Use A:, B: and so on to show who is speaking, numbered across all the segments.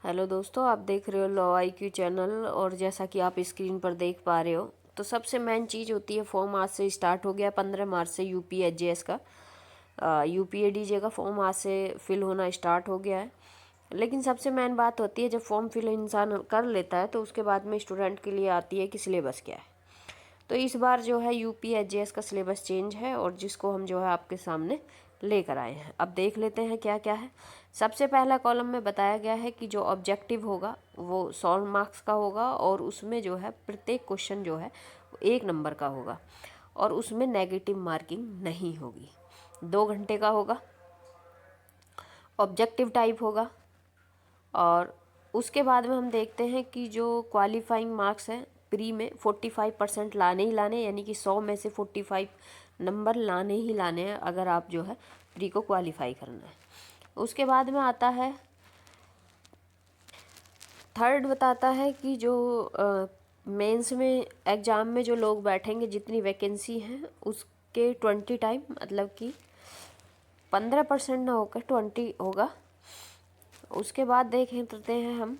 A: Hello दोस्तों, आप देख रहे हो लॉ IQ चैनल। और जैसा कि आप स्क्रीन पर देख पा रहे हो, तो सबसे मेन चीज़ होती है फॉर्म आज से स्टार्ट हो गया 15 मार्च से UPSJS का। UPADJ का फॉर्म आज से फिल होना स्टार्ट हो गया है। लेकिन सबसे मेन बात होती है, जब फॉर्म फिल इंसान कर लेता है तो उसके बाद में स्टूडेंट के लिए आती है कि सिलेबस क्या है। तो इस बार जो है UPSJS का सिलेबस चेंज है और जिसको हम जो है आपके सामने लेकर आए हैं। अब देख लेते हैं क्या क्या है। सबसे पहला कॉलम में बताया गया है कि जो ऑब्जेक्टिव होगा वो 100 मार्क्स का होगा और उसमें जो है प्रत्येक क्वेश्चन जो है 1 नंबर का होगा और उसमें नेगेटिव मार्किंग नहीं होगी। 2 घंटे का होगा, ऑब्जेक्टिव टाइप होगा। और उसके बाद में हम देखते हैं कि जो क्वालिफाइंग मार्क्स हैं प्री में 45% लाने ही लाने, यानी कि 100 में से 45 नंबर लाने ही लाने हैं अगर आप जो है प्री को क्वालिफाई करना है। उसके बाद में आता है थर्ड, बताता है कि जो मेंस में एग्ज़ाम में जो लोग बैठेंगे, जितनी वैकेंसी हैं उसके 20 टाइम, मतलब कि 15% ना होकर 20 होगा। उसके बाद देखते हैं हम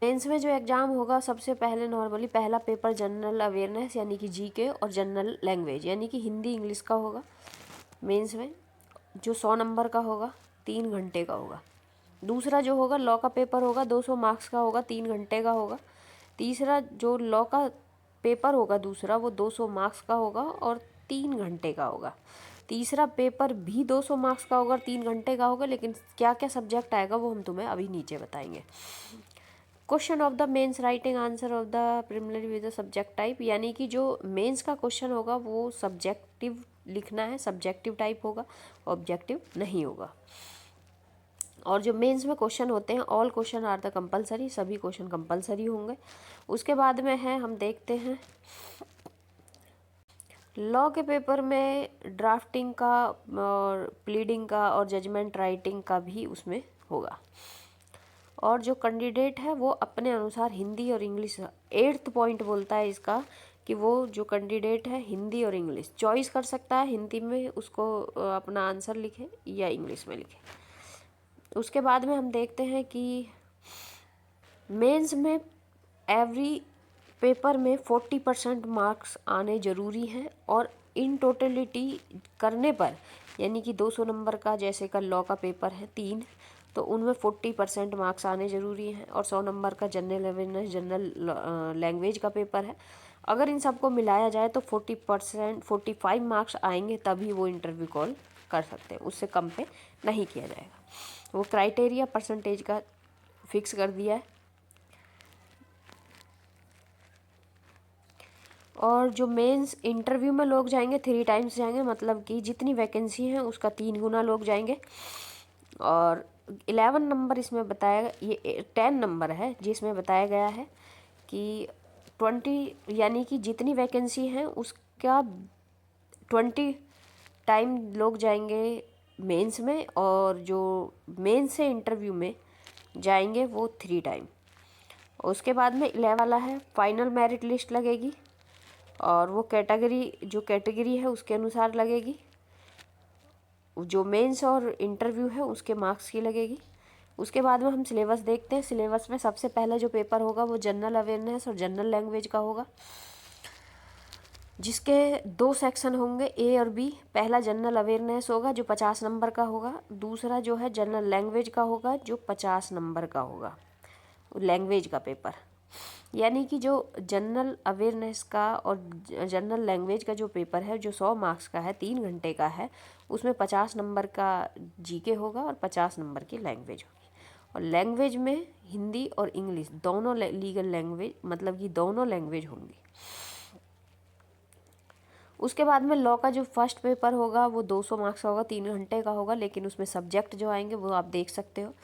A: मेंस में जो एग्ज़ाम होगा, सबसे पहले नॉर्मली पहला पेपर जनरल अवेयरनेस यानी कि GK और जनरल लैंग्वेज यानी कि हिंदी इंग्लिश का होगा। मेंस में जो 100 नंबर का होगा, 3 घंटे का होगा। दूसरा जो होगा लॉ का पेपर होगा, 200 मार्क्स का होगा, 3 घंटे का होगा। तीसरा जो लॉ का पेपर होगा दूसरा, वो 200 मार्क्स का होगा और 3 घंटे का होगा। तीसरा पेपर भी 200 मार्क्स का होगा और 3 घंटे का होगा, लेकिन क्या क्या सब्जेक्ट आएगा वो हम तुम्हें अभी नीचे बताएंगे। Question of the mains writing answer of the preliminary with the subject type, यानी कि जो मेंस का क्वेश्चन होगा वो सब्जेक्टिव लिखना है, सब्जेक्टिव टाइप होगा, ऑब्जेक्टिव नहीं होगा। और जो मेंस में क्वेश्चन होते हैं, all question are the compulsory, सभी क्वेश्चन कंपलसरी होंगे। उसके बाद में है, हम देखते हैं लॉ के पेपर में ड्राफ्टिंग का और प्लीडिंग का और जजमेंट राइटिंग का भी उसमें होगा। और जो कैंडिडेट है वो अपने अनुसार हिंदी और इंग्लिश, 8th पॉइंट बोलता है इसका कि वो जो कैंडिडेट है हिंदी और इंग्लिश चॉइस कर सकता है, हिंदी में उसको अपना आंसर लिखे या इंग्लिश में लिखे। उसके बाद में हम देखते हैं कि मेंस में एवरी पेपर में 40% मार्क्स आने ज़रूरी हैं और इन टोटलिटी करने पर, यानी कि 200 नंबर का जैसे का लॉ का पेपर है 3, तो उनमें 40% मार्क्स आने ज़रूरी हैं। और 100 नंबर का जनरल अवेयरनेस जनरल लैंग्वेज का पेपर है। अगर इन सबको मिलाया जाए तो 45 मार्क्स आएंगे, तभी वो इंटरव्यू कॉल कर सकते हैं, उससे कम पे नहीं किया जाएगा। वो क्राइटेरिया परसेंटेज का फिक्स कर दिया है। और जो मेंस इंटरव्यू में लोग जाएंगे 3 टाइम्स जाएंगे, मतलब कि जितनी वैकेंसी है उसका 3 गुना लोग जाएंगे। और 11 नंबर इसमें बताया, ये 10 नंबर है जिसमें बताया गया है कि 20, यानी कि जितनी वैकेंसी है उसका 20 टाइम लोग जाएंगे मेंस में, और जो मेंस से इंटरव्यू में जाएंगे वो 3 टाइम। उसके बाद में 11 वाला है, फाइनल मेरिट लिस्ट लगेगी और वो जो कैटेगरी है उसके अनुसार लगेगी। जो मेंस और इंटरव्यू है उसके मार्क्स की लगेगी। उसके बाद में हम सिलेबस देखते हैं। सिलेबस में सबसे पहला जो पेपर होगा वो जनरल अवेयरनेस और जनरल लैंग्वेज का होगा, जिसके 2 सेक्शन होंगे, A और B। पहला जनरल अवेयरनेस होगा जो 50 नंबर का होगा। दूसरा जो है जनरल लैंग्वेज का होगा जो 50 नंबर का होगा, लैंग्वेज का पेपर। यानी कि जो जनरल अवेयरनेस का और जनरल लैंग्वेज का जो पेपर है, जो 100 मार्क्स का है, 3 घंटे का है, उसमें 50 नंबर का GK होगा और 50 नंबर की लैंग्वेज होगी। और लैंग्वेज में हिंदी और इंग्लिश दोनों लीगल लैंग्वेज, मतलब कि दोनों लैंग्वेज होंगी। उसके बाद में लॉ का जो फर्स्ट पेपर होगा वो 200 मार्क्स का होगा, 3 घंटे का होगा, लेकिन उसमें सब्जेक्ट जो आएंगे वो आप देख सकते हो।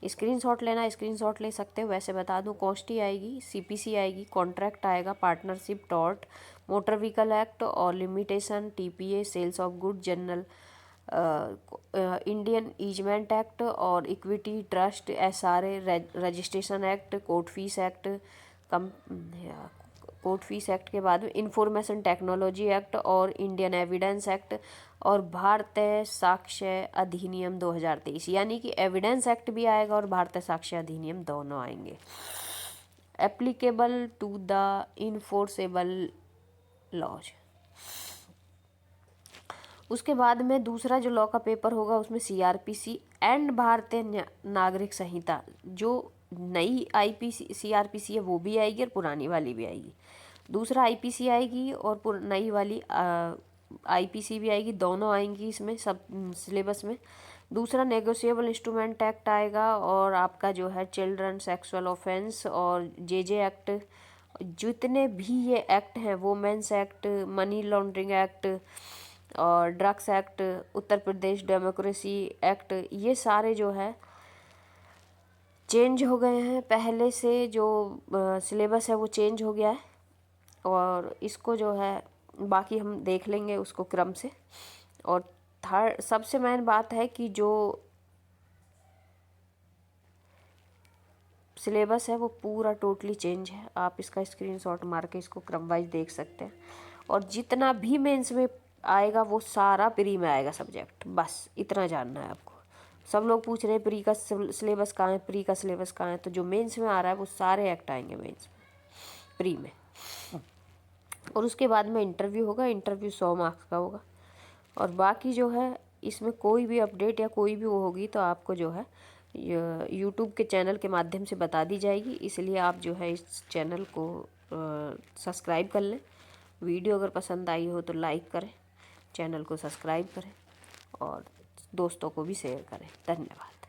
A: स्क्रीनशॉट लेना, स्क्रीनशॉट ले सकते हो। वैसे बता दूं, कॉस्टी आएगी, CPC आएगी, कॉन्ट्रैक्ट आएगा, partnership, tort, motor vehicle act और limitation, TPA, sales of good, general Indian easement act और equity trust, SRA, registration act, court fees act, cum court fees act के बाद में इंफॉर्मेशन टेक्नोलॉजी एक्ट और Indian evidence act और भारतीय साक्ष्य अधिनियम 2023, यानी कि एविडेंस एक्ट भी आएगा और भारतीय साक्ष्य अधिनियम दोनों आएंगे। Applicable to the enforceable laws. उसके बाद में दूसरा जो लॉ का पेपर होगा उसमें सीआरपीसी एंड भारतीय नागरिक संहिता, जो नई आईपीसी सीआरपीसी है वो भी आएगी और पुरानी वाली भी आएगी। दूसरा आईपीसी आएगी और नई वाली आईपीसी भी आएगी, दोनों आएंगी इसमें सब सिलेबस में। दूसरा नेगोशिएबल इंस्ट्रूमेंट एक्ट आएगा और आपका जो है चिल्ड्रन सेक्सुअल ऑफेंस और जे एक्ट, जितने भी ये एक्ट हैं, women's act, money laundering act और drugs act, Uttar Pradesh democracy act, ये सारे जो है चेंज हो गए हैं। पहले से जो सिलेबस है वो चेंज हो गया है और इसको जो है बाकी हम देख लेंगे उसको क्रम से। और थर्ड सबसे मेन बात है कि जो सिलेबस है वो पूरा टोटली चेंज है। आप इसका स्क्रीनशॉट मार के इसको क्रम वाइज देख सकते हैं। और जितना भी मेंस में आएगा वो सारा प्री में आएगा सब्जेक्ट, बस इतना जानना है आपको। सब लोग पूछ रहे हैं प्री का सिलेबस कहाँ है, प्री का सिलेबस कहाँ है, तो जो मेंस में आ रहा है वो सारे एक्ट आएंगे मेंस में, प्री में। और उसके बाद में इंटरव्यू होगा, इंटरव्यू 100 मार्क्स का होगा। और बाकी जो है इसमें कोई भी अपडेट या कोई भी वो होगी तो आपको जो है यूट्यूब के चैनल के माध्यम से बता दी जाएगी, इसलिए आप जो है इस चैनल को सब्सक्राइब कर लें। वीडियो अगर पसंद आई हो तो लाइक करें, चैनल को सब्सक्राइब करें और दोस्तों को भी शेयर करें। धन्यवाद।